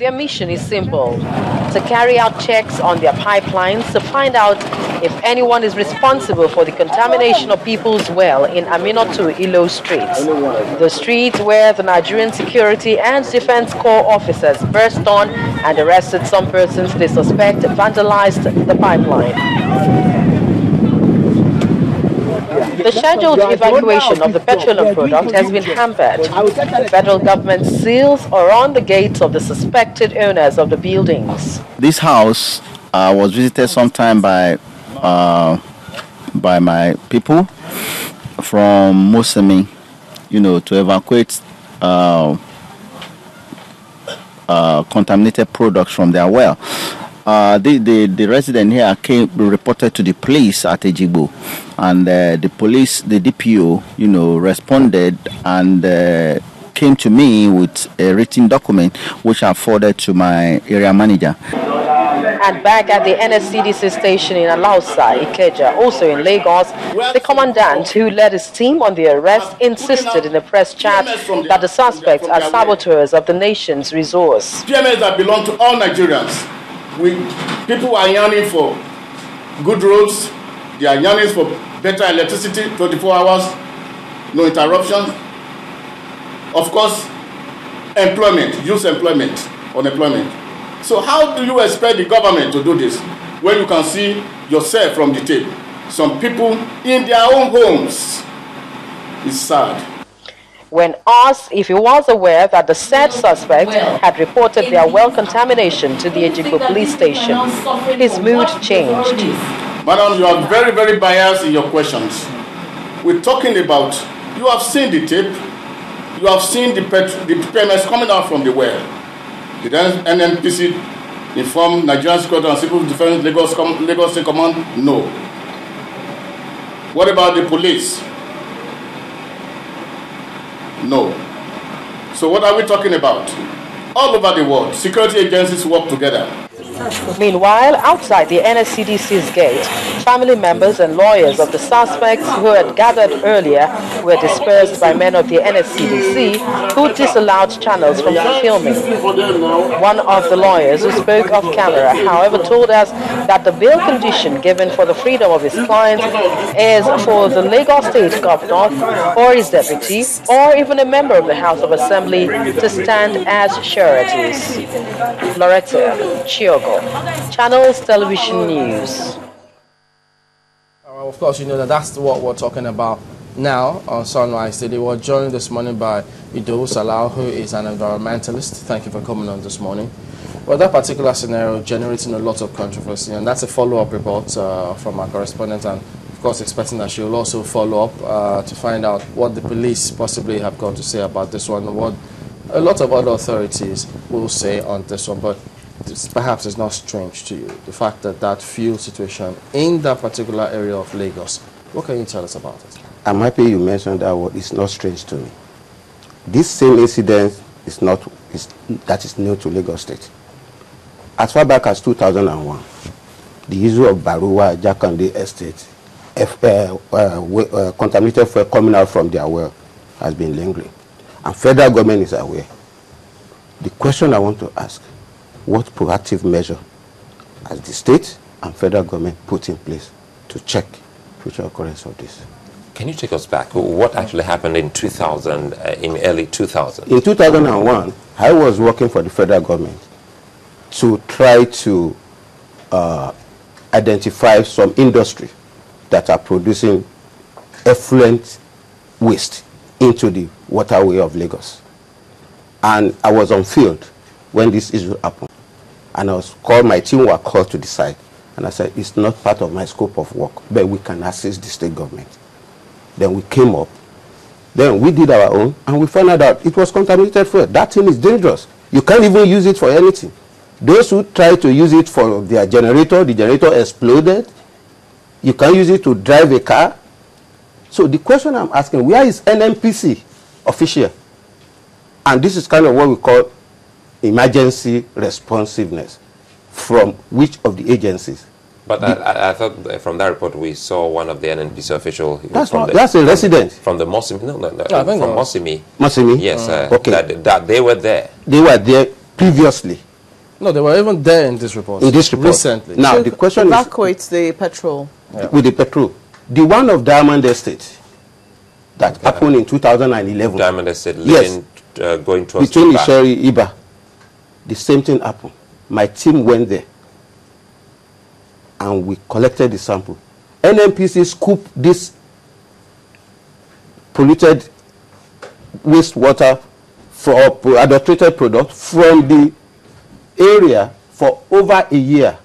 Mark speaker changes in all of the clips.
Speaker 1: Their mission is simple: to carry out checks on their pipelines to find out if anyone is responsible for the contamination of people's well in Aminotu Ilo Street, the street where the Nigerian Security and Defense Corps officers burst on and arrested some persons they suspect vandalized the pipeline. The scheduled evacuation of the petroleum product has been hampered. The federal government seals are on the gates of the suspected owners of the buildings.
Speaker 2: This house was visited sometime by my people from Mosemi, to evacuate contaminated products from their well. The resident here reported to the police at Ejigbo, and the police, the DPO, responded and came to me with a written document which I forwarded to my area manager.
Speaker 1: And back at the NSCDC station in Alausa, Ikeja, also in Lagos, the commandant who led his team on the arrest insisted in a press chat that the suspects are saboteurs of the nation's resource.
Speaker 3: PMS that belong to all Nigerians. People are yearning for good roads, they are yearning for better electricity, 24 hours, no interruptions. Of course, employment, youth employment, unemployment. So how do you expect the government to do this when you can see yourself from the tape? Some people in their own homes. It's sad.
Speaker 1: When asked if he was aware that the said suspect had reported their well contamination to the Ejigbo police station, his mood changed.
Speaker 3: Madam, you are very, very biased in your questions. We're talking about, you have seen the tape, you have seen the PMS coming out from the well. Did NNPC inform Nigerian Security and Civil Defense Lagos State Command? No. What about the police? No. So what are we talking about? All over the world, security agencies work together.
Speaker 1: Meanwhile, outside the NSCDC's gate, family members and lawyers of the suspects who had gathered earlier were dispersed by men of the NSCDC who disallowed channels from filming. One of the lawyers who spoke off camera, however, told us that the bail condition given for the freedom of his clients is for the Lagos State Governor or his deputy or even a member of the House of Assembly to stand as sureties. Loretta Chiogo, Channels Television News.
Speaker 4: Of course, that's what we're talking about now on Sunrise. They were joined this morning by Ido Salau, who is an environmentalist. Thank you for coming on this morning. Well, that particular scenario generating a lot of controversy, and that's a follow-up report from our correspondent, and of course expecting that she will also follow up to find out what the police possibly have got to say about this one, and what a lot of other authorities will say on this one. But perhaps it's not strange to you, the fact that that fuel situation in that particular area of Lagos. What can you tell us about it?
Speaker 5: I'm happy you mentioned that word. It's not strange to me. This same incident is new to Lagos State. As far back as 2001, the issue of Baruwa Jakande Estate, contaminated fuel coming out from their well, has been lingering. And federal government is aware. The question I want to ask, what proactive measure has the state and federal government put in place to check future occurrence of this?
Speaker 6: Can you take us back? What actually happened in 2000, in early 2000?
Speaker 5: In 2001, I was working for the federal government to try to identify some industry that are producing effluent waste into the waterway of Lagos. And I was on field when this issue happened. And my team were called to decide. And I said, it's not part of my scope of work, but we can assist the state government. Then we came up. Then we did our own, and we found out that it was contaminated fuel. That thing is dangerous. You can't even use it for anything. Those who try to use it for their generator, the generator exploded. You can't use it to drive a car. So the question I'm asking, where is NNPC official? And this is kind of what we call emergency responsiveness. From which of the agencies?
Speaker 6: But I thought from that report we saw one of the NNPC official.
Speaker 5: That's a resident.
Speaker 6: From the Mosimi. No, from Mosimi.
Speaker 5: Mosimi?
Speaker 6: Yes,
Speaker 5: okay.
Speaker 6: That they were there.
Speaker 5: They were there previously.
Speaker 4: No, they were even there in this report.
Speaker 5: In this report.
Speaker 4: Recently.
Speaker 5: Now,
Speaker 1: So
Speaker 5: the question is...
Speaker 1: evacuate the petrol.
Speaker 4: Yeah.
Speaker 5: With the petrol. The one of Diamond Estate that happened in 2011.
Speaker 6: Diamond Estate,
Speaker 5: Yes.
Speaker 6: Going towards
Speaker 5: Between
Speaker 6: Iba.
Speaker 5: Isheri, Iba. The same thing happened. My team went there and we collected the sample. NNPC scooped this polluted wastewater for adulterated product from the area for over a year.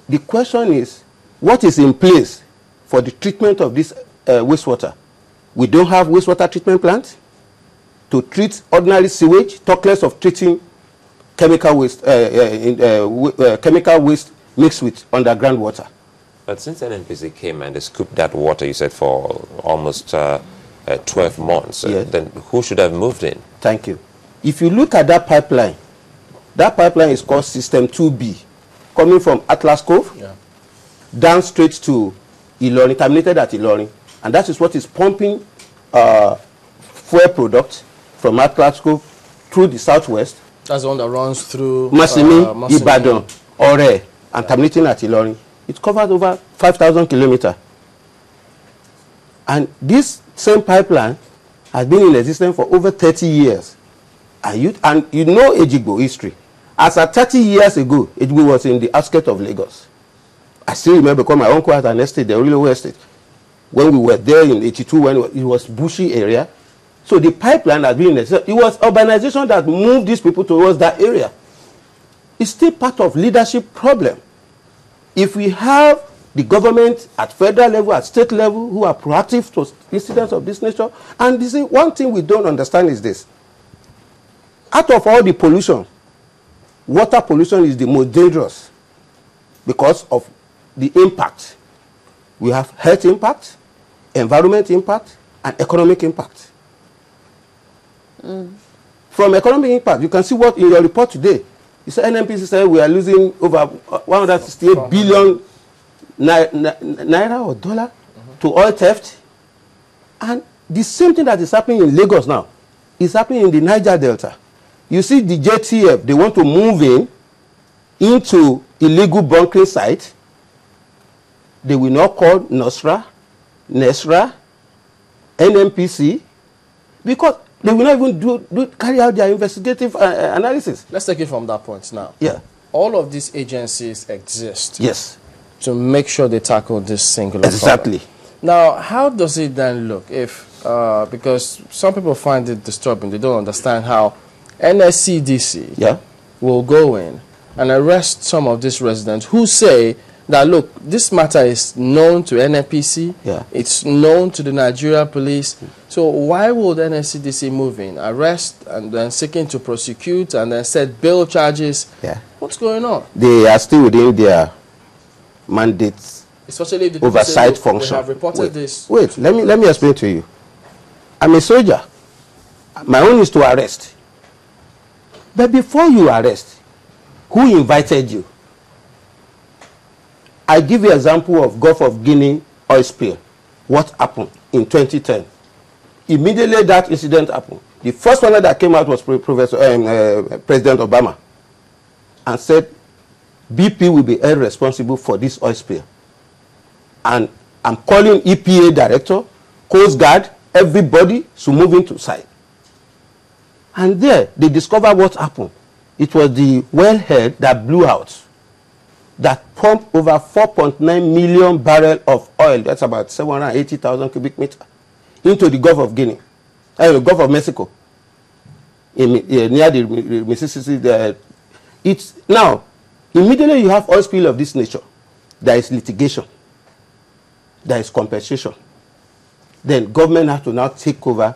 Speaker 5: The question is, what is in place for the treatment of this wastewater? We don't have wastewater treatment plants to treat ordinary sewage, talk less of treating chemical waste, chemical waste mixed with underground water.
Speaker 6: But since NNPC came and they scooped that water, you said, for almost 12 months,
Speaker 5: Yes.
Speaker 6: then who should have moved in?
Speaker 5: Thank you. If you look at that pipeline is called System 2B, coming from Atlas Cove, down straight to Ilorin, terminated at Ilorin. And that is what is pumping fuel product from Atlas Cove through the southwest.
Speaker 4: That's the one that runs through
Speaker 5: Masimi,
Speaker 4: Masimi.
Speaker 5: Ibadan, Ore, and terminating at Ilorin. It covers over 5,000 kilometers. And this same pipeline has been in existence for over 30 years. And you know Ejigbo history. As at 30 years ago, Ejigbo was in the outskirts of Lagos. I still remember because my uncle had an estate, the Orilowo estate. When we were there in 82, when it was bushy area. So the pipeline has been in existence. It was urbanization that moved these people towards that area. It's still part of leadership problem. If we have the government at federal level, at state level, who are proactive to incidents of this nature, and this is one thing we don't understand is this. Out of all the pollution, water pollution is the most dangerous because of the impact. We have health impact, environment impact, and economic impact. From economic impact, you can see what in your report today. You said NNPC said we are losing over 168 billion naira or dollar to oil theft. And the same thing that is happening in Lagos now is happening in the Niger Delta. You see the JTF, they want to move into illegal bunkering site. They will not call NOSRA, NESRA, NNPC, because they will not even carry out their investigative analysis.
Speaker 4: Let's take it from that point now.
Speaker 5: Yeah.
Speaker 4: All of these agencies exist.
Speaker 5: Yes.
Speaker 4: To make sure they tackle this singular
Speaker 5: Exactly.
Speaker 4: problem. Now, how does it then look if, because some people find it disturbing, they don't understand how NSCDC will go in and arrest some of these residents who say that, look, this matter is known to NNPC, it's known to the Nigeria police, so why would NSCDC move in, arrest, and then seeking to prosecute, and then set bail charges? What's going on?
Speaker 5: They are still within their mandates,
Speaker 4: especially if the
Speaker 5: oversight
Speaker 4: say,
Speaker 5: function.
Speaker 4: They have reported this.
Speaker 5: Wait, let me explain to you. I'm a soldier. My own is to arrest. But before you arrest, who invited you? I give you an example of Gulf of Guinea oil spill. What happened in 2010? Immediately that incident happened. The first one that came out was President Obama and said BP will be held responsible for this oil spill. And I'm calling EPA director, Coast Guard, everybody to move into site. And there they discovered what happened. It was the wellhead that blew out, that pumped over 4.9 million barrels of oil, that's about 780,000 cubic meters, into the Gulf of Guinea, the Gulf of Mexico, near the Mississippi. It's now, immediately you have oil spill of this nature, there is litigation, there is compensation. Then government has to now take over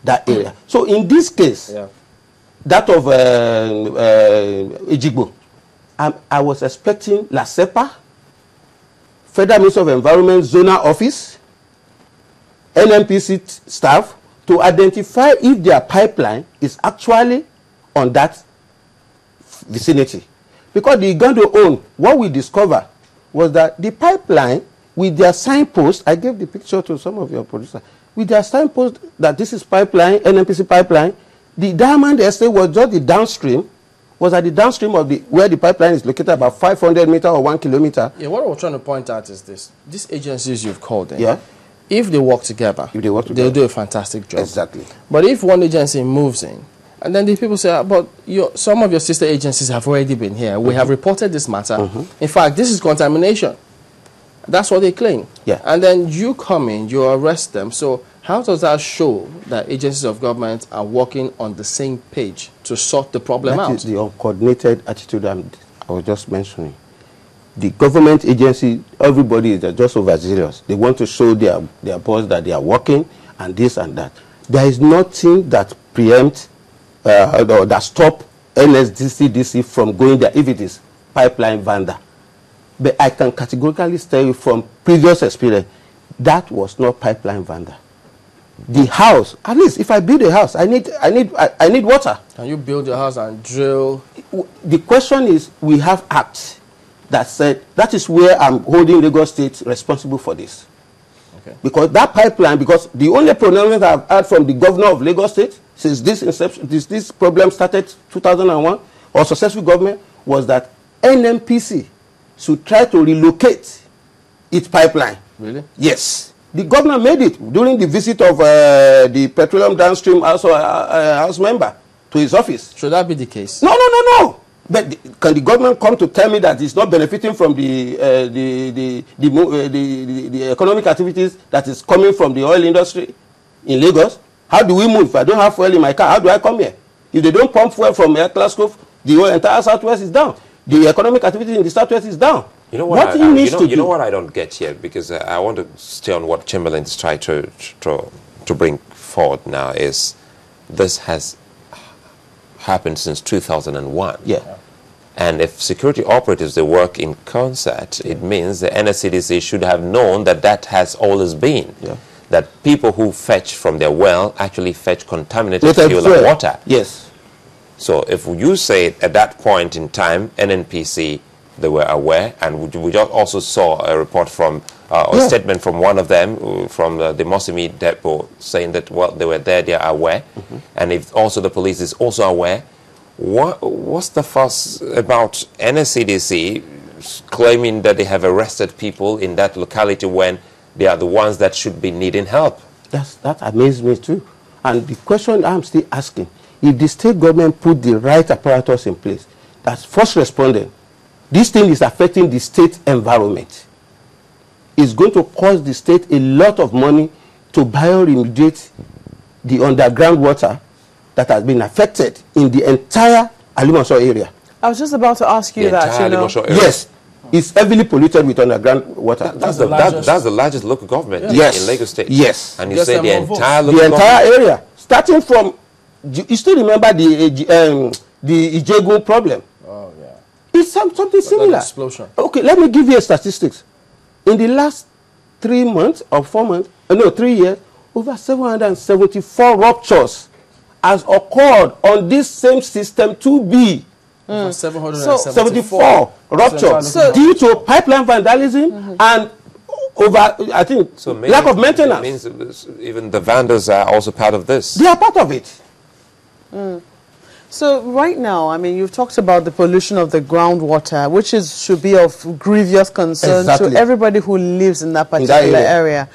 Speaker 5: that area. So in this case, that of Ejigbo, I was expecting LASEPA, Federal Ministry of Environment Zonal Office, NNPC staff to identify if their pipeline is actually on that vicinity. Because the Uganda own, what we discovered was that the pipeline with their signpost, I gave the picture to some of your producers, with their signpost that this is pipeline, NNPC pipeline, the Diamond Estate was just the downstream was at the downstream of where the pipeline is located, about 500 meters or 1 kilometer.
Speaker 4: Yeah, what I was trying to point out is this. These agencies you've called in,
Speaker 5: Yeah.
Speaker 4: if they work together, they'll do a fantastic job.
Speaker 5: Exactly.
Speaker 4: But if one agency moves in, and then the people say, but some of your sister agencies have already been here. We have reported this matter. In fact, this is contamination. That's what they claim.
Speaker 5: Yeah.
Speaker 4: And then you come in, you arrest them. So how does that show that agencies of government are working on the same page to sort the problem out?
Speaker 5: That is the uncoordinated attitude I was just mentioning. The government agency, everybody is just overzealous. They want to show their boss that they are working and this and that. There is nothing that preempts or that stop NSDC from going there if it is pipeline vendor. But I can categorically tell you from previous experience, that was not pipeline vendor. The house, at least if I build a house, I need water.
Speaker 4: Can you build your house and drill?
Speaker 5: The question is, we have acts that said that is where I'm holding Lagos State responsible for this.
Speaker 4: Okay.
Speaker 5: Because that pipeline, because the only pronouncement I've had from the governor of Lagos State since this problem started 2001, or successful government, was that NMPC should try to relocate its pipeline.
Speaker 4: Really?
Speaker 5: Yes. The governor made it during the visit of the petroleum downstream house member to his office.
Speaker 4: Should that be the case?
Speaker 5: No. But can the government come to tell me that it's not benefiting from the economic activities that is coming from the oil industry in Lagos? How do we move? If I don't have fuel in my car, how do I come here? If they don't pump fuel from Glasgow, the entire Southwest is down. The economic activity in the Southwest is down.
Speaker 6: You know what?
Speaker 5: You
Speaker 6: know what I don't get here, because I want to stay on what Chamberlain is trying to bring forward now. Is this has happened since 2001?
Speaker 5: Yeah.
Speaker 6: And if security operatives, they work in concert, it means the NSCDC should have known that that has always been.
Speaker 5: Yeah.
Speaker 6: That people who fetch from their well actually fetch contaminated fuel and water.
Speaker 5: Yes.
Speaker 6: So if you say at that point in time, NNPC, they were aware, and we just also saw a report from, a statement from one of them, from the Mosimi depot, saying that, well, they were there, they are aware. And if also the police is also aware, what's the fuss about NSCDC claiming that they have arrested people in that locality when they are the ones that should be needing help?
Speaker 5: That amazed me too. And the question I'm still asking, if the state government put the right apparatus in place, that's first responding, this thing is affecting the state environment. It's going to cost the state a lot of money to bioremediate the underground water that has been affected in the entire Alimosho area.
Speaker 7: I was just about to ask you that, you know.
Speaker 5: Yes, it's heavily polluted with underground water.
Speaker 6: That's the largest local government in Lagos State.
Speaker 5: Yes.
Speaker 6: And you say the entire local
Speaker 5: area, starting from, you still remember the Ejigbo problem?
Speaker 4: Oh, yeah.
Speaker 5: It's something similar.
Speaker 4: Explosion.
Speaker 5: Okay, let me give you a statistics. In the last 3 months or 4 months, 3 years, over 774 ruptures has occurred on this same system 2B.
Speaker 4: 774
Speaker 5: ruptures due to pipeline vandalism and I think,
Speaker 6: so maybe
Speaker 5: lack of maintenance.
Speaker 6: It means even the vandals are also part of this.
Speaker 5: They are part of it.
Speaker 7: So right now, I mean, you've talked about the pollution of the groundwater, which should be of grievous concern to everybody who lives in that particular area.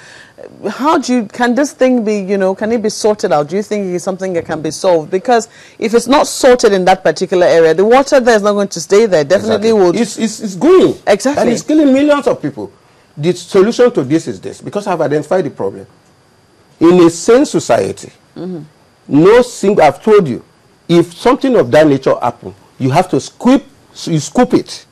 Speaker 7: How can this thing be, can it be sorted out? Do you think it's something that can be solved? Because if it's not sorted in that particular area, the water there is not going to stay there. Definitely will.
Speaker 5: It's going.
Speaker 7: Exactly.
Speaker 5: And it's killing millions of people. The solution to this is this, because I've identified the problem. In a sane society, I've told you, if something of that nature happens, you have to scoop it